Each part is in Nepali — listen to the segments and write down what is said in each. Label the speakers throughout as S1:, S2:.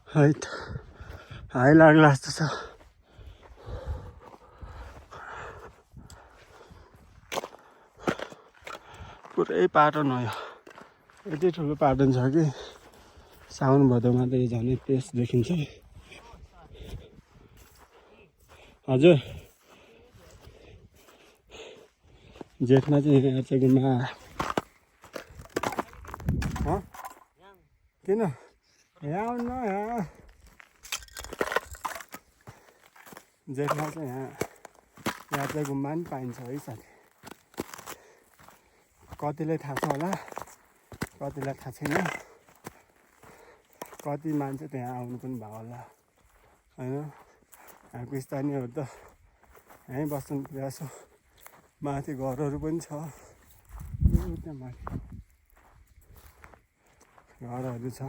S1: है त हाई लाग्ला जस्तो छ पुरै पाटन हो यो यति ठुलो पाटन छ कि साउन भदौमा त यो झनै तेज देखिन्छ हजुर जेठमा चाहिँ यहाँ चाहिँ गुम्बा किन यहाँ आउनु यहाँ जेठमा चाहिँ यहाँ चाहिँ गुम्बा पनि पाइन्छ है साथी कतिलाई थाहा छ होला कतिलाई थाहा छैन कति मान्छे त्यहाँ आउनु पनि भयो होला होइन यहाँको स्थानीयहरू त यहीँ बस्नु यसो माथि घरहरू पनि छ त्यहाँ माथि घरहरू छ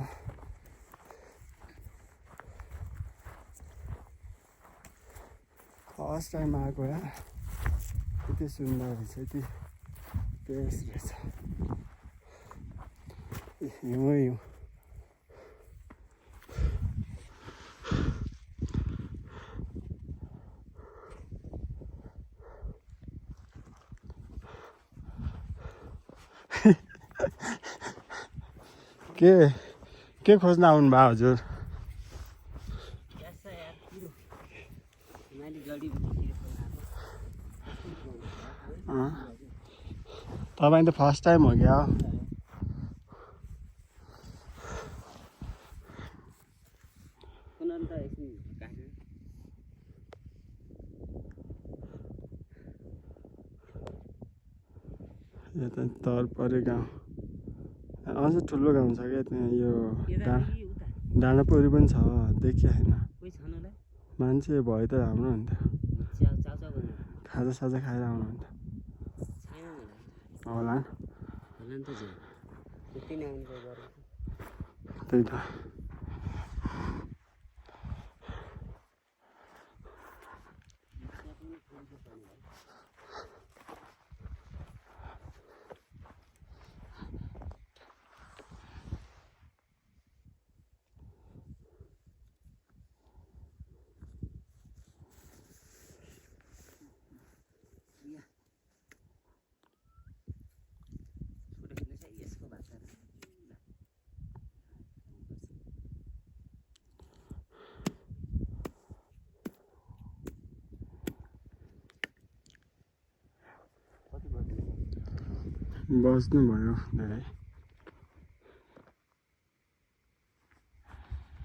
S1: फर्स्ट टाइम आएको यहाँ यति सुन्दर रहेछ यति तेज रहेछ हिउँ हिउँ के खोज्न आउनु भयो हजुर तपाईँ त फर्स्ट टाइम हो क्या यो त तरपरे गाउँ अझ ठुलो गाउँ छ क्या त्यहाँ यो डाँडापोरी पनि छ देखिया होइन मान्छे भयो त राम्रो हुन्थ्यो खाजासाजा खाएर आउनुहुन्थ्यो होला त्यही त बस्नु भयो धेरै